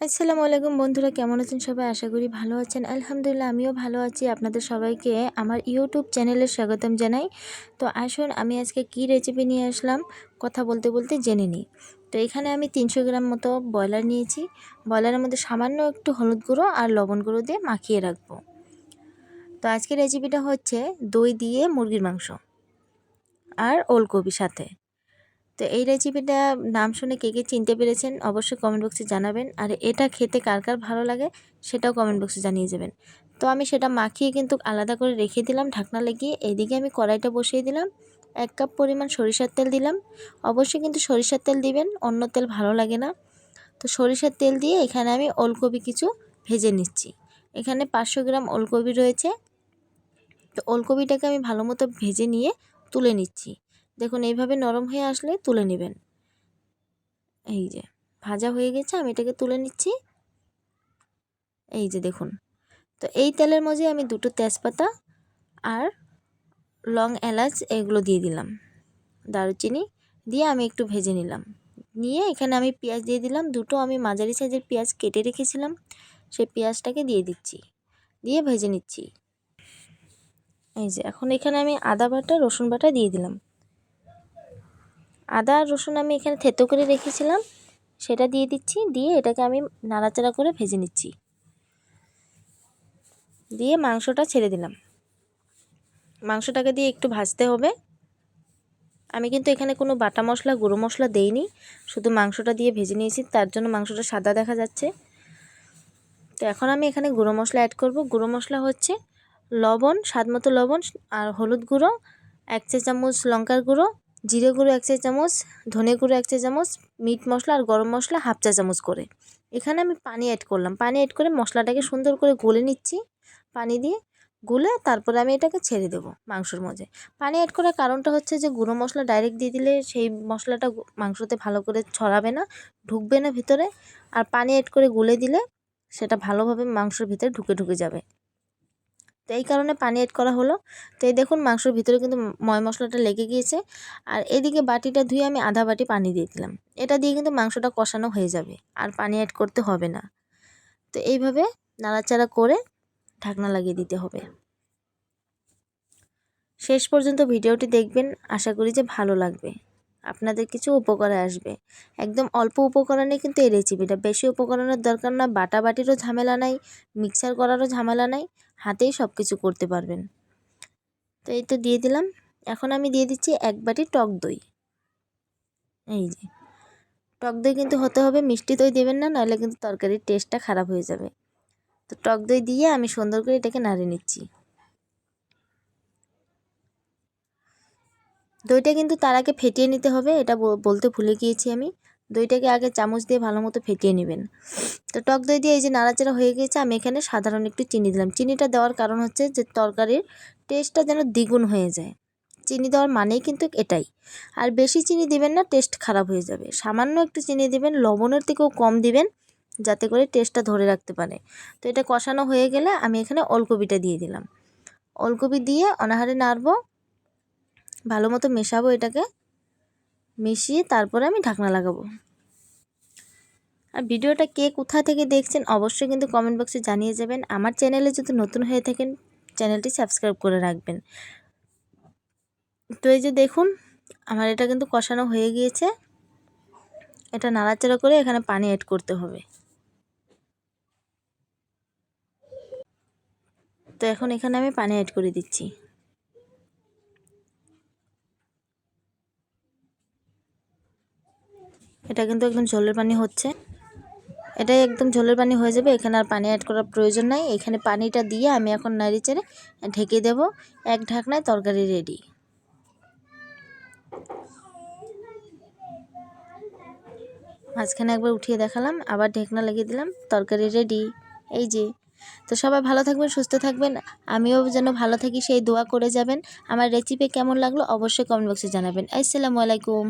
আসসালামু আলাইকুম বন্ধুরা, কেমন আছেন সবাই? আশা করি ভালো আছেন। আলহামদুলিল্লাহ আমিও ভালো আছি। আপনাদের সবাইকে আমার ইউটিউব চ্যানেলে স্বাগতম জানাই। তো আসুন আমি আজকে কি রেসিপি নিয়ে আসলাম কথা বলতে বলতে জেনে নিই। তো এখানে আমি 300 গ্রাম মতো ব্রয়লার নিয়েছি। ব্রয়লারের মধ্যে সামান্য একটু হলুদ গুঁড়ো আর লবণ গুঁড়ো দিয়ে মাখিয়ে রাখবো। তো আজকের রেসিপিটা হচ্ছে দই দিয়ে মুরগির মাংস আর ওলকপি সাথে। তো এই রেসিপিটা নাম শুনে কে কে চিনতে পেরেছেন অবশ্যই কমেন্ট বক্সে জানাবেন। আর এটা খেতে কার কার ভালো লাগে সেটাও কমেন্ট বক্সে জানিয়ে যাবেন। তো আমি সেটা মাখিয়ে কিন্তু আলাদা করে রেখে দিলাম ঢাকনা লাগিয়ে। এইদিকে আমি কড়াইটা বসিয়ে দিলাম, 1 কাপ পরিমাণ সরিষার তেল দিলাম। অবশ্যই কিন্তু সরিষার তেল দিবেন, অন্য তেল ভালো লাগে না। তো সরিষার তেল দিয়ে এখানে আমি ওলকপি কিছু ভেজে নিচ্ছি। এখানে 500 গ্রাম ওলকপি রয়েছে। তো ওলকপিটাকে আমি ভালো মতো ভেজে নিয়ে তুলে নিচ্ছি। দেখুন এইভাবে নরম হয়ে আসলে তুলে নেবেন। এই যে ভাজা হয়ে গেছে, আমি এটাকে তুলে নিচ্ছি। এই যে দেখুন, তো এই তেলের মধ্যে আমি 2টো তেজপাতা আর লং এলাচ এগুলো দিয়ে দিলাম, দারুচিনি দিয়ে আমি একটু ভেজে নিলাম। নিয়ে এখানে আমি পেঁয়াজ দিয়ে দিলাম, 2টো আমি মাঝারি সাইজের পেঁয়াজ কেটে রেখেছিলাম, সেই পেঁয়াজটাকে দিয়ে দিচ্ছি, দিয়ে ভেজে নিচ্ছি। এই যে এখন এখানে আমি আদা বাটা রসুন বাটা দিয়ে দিলাম। আদা আর রসুন আমি এখানে থেতো করে রেখেছিলাম, সেটা দিয়ে দিচ্ছি। দিয়ে এটাকে আমি নাড়াচাড়া করে ভেজে নিচ্ছি। দিয়ে মাংসটা ছেড়ে দিলাম। মাংসটাকে দিয়ে একটু ভাজতে হবে। আমি কিন্তু এখানে কোনো বাটা মশলা গুঁড়ো মশলা দেইনি, শুধু মাংসটা দিয়ে ভেজে নিয়েছি, তার জন্য মাংসটা সাদা দেখা যাচ্ছে। তো এখন আমি এখানে গুঁড়ো মশলা অ্যাড করব। গুঁড়ো মশলা হচ্ছে লবণ, স্বাদমতো লবণ আর হলুদ গুঁড়ো 1 চা চামচ, লঙ্কার গুঁড়ো, জিরে গুঁড়ো 1 চা চামচ, ধনে গুঁড়ো 1 চা চামচ, মিট মশলা আর গরম মশলা 1/2 চা চামচ করে। এখানে আমি পানি অ্যাড করলাম। পানি অ্যাড করে মশলাটাকে সুন্দর করে গলে নিচ্ছি। পানি দিয়ে গুলে তারপরে আমি এটাকে ছেড়ে দেবো মাংসর মধ্যে। পানি অ্যাড করার কারণটা হচ্ছে যে গুঁড়ো মশলা ডাইরেক্ট দিয়ে দিলে সেই মশলাটা মাংসতে ভালো করে ছড়াবে না, ঢুকবে না ভিতরে। আর পানি অ্যাড করে গুলে দিলে সেটা ভালোভাবে মাংসের ভিতরে ঢুকে যাবে। তো এই কারণে পানি অ্যাড করা হলো। তো এই দেখুন মাংসের ভিতরে কিন্তু ময় মশলাটা লেগে গিয়েছে। আর এদিকে বাটিটা ধুয়ে আমি আধা বাটি পানি দিয়ে দিলাম। এটা দিয়ে কিন্তু মাংসটা কষানো হয়ে যাবে, আর পানি অ্যাড করতে হবে না। তো এইভাবে নাড়াচাড়া করে ঢাকনা লাগিয়ে দিতে হবে। শেষ পর্যন্ত ভিডিওটি দেখবেন, আশা করি যে ভালো লাগবে, আপনাদের কিছু উপকারে আসবে। একদম অল্প উপকরণে কিন্তু এই রেসিপিটা, বেশি উপকরণের দরকার না, বাটাবাটিরও ঝামেলা নাই, মিক্সার করারও ঝামেলা নাই, হাতেই সব কিছু করতে পারবেন। তো এই তো দিয়ে দিলাম। এখন আমি দিয়ে দিচ্ছি 1 বাটি টক দই। এই যে টক দই কিন্তু হতে হবে, মিষ্টি দই দেবেন না, নাহলে কিন্তু তরকারির টেস্টটা খারাপ হয়ে যাবে। তো টক দই দিয়ে আমি সুন্দর করে এটাকে নাড়িয়ে নিচ্ছি। দইটা কিন্তু তার আগে ফেটিয়ে নিতে হবে, এটা বলতে ভুলে গিয়েছি আমি। দইটাকে আগে চামচ দিয়ে ভালো মতো ফেটিয়ে নেবেন। তো টক দই দিয়ে এই যে নাড়াচাড়া হয়ে গিয়েছে, আমি এখানে সাধারণ একটু চিনি দিলাম। চিনিটা দেওয়ার কারণ হচ্ছে যে তরকারির টেস্টটা যেন দ্বিগুণ হয়ে যায়। চিনি দেওয়ার মানেই কিন্তু এটাই। আর বেশি চিনি দিবেন না, টেস্ট খারাপ হয়ে যাবে। সামান্য একটু চিনি দিবেন, লবণের থেকেও কম দিবেন, যাতে করে টেস্টটা ধরে রাখতে পারে। তো এটা কষানো হয়ে গেলে আমি এখানে ওলকপিটা দিয়ে দিলাম। ওলকপি দিয়ে অনাহারে নাড়বো, ভালো মতো মেশাবো, এটাকে মিশিয়ে তারপরে আমি ঢাকনা লাগাবো। আর ভিডিওটা কে কোথা থেকে দেখছেন অবশ্যই কিন্তু কমেন্ট বক্সে জানিয়ে যাবেন। আমার চ্যানেলে যদি নতুন হয়ে থাকেন চ্যানেলটি সাবস্ক্রাইব করে রাখবেন। তো এই যে দেখুন আমার এটা কিন্তু কষানো হয়ে গিয়েছে। এটা নাড়াচাড়া করে এখানে পানি অ্যাড করতে হবে। তো এখন এখানে আমি পানি অ্যাড করে দিচ্ছি। এটা কিন্তু একদম ঝোলের পানি হচ্ছে, এটাই একদম ঝোলের পানি হয়ে যাবে। এখানে আর পানি অ্যাড করার প্রয়োজন নাই। এখানে পানিটা দিয়ে আমি এখন নাড়িচাড়ে ঢেকে দেব। এক ঢাকনায় তরকারি রেডি। মাঝখানে একবার উঠিয়ে দেখালাম, আবার ঢাকনা লাগিয়ে দিলাম, তরকারি রেডি। এই যে, তো সবাই ভালো থাকবেন, সুস্থ থাকবেন, আমিও যেন ভালো থাকি সেই দোয়া করে যাবেন। আমার রেসিপি কেমন লাগলো অবশ্যই কমেন্ট বক্সে জানাবেন। আসসালামু আলাইকুম।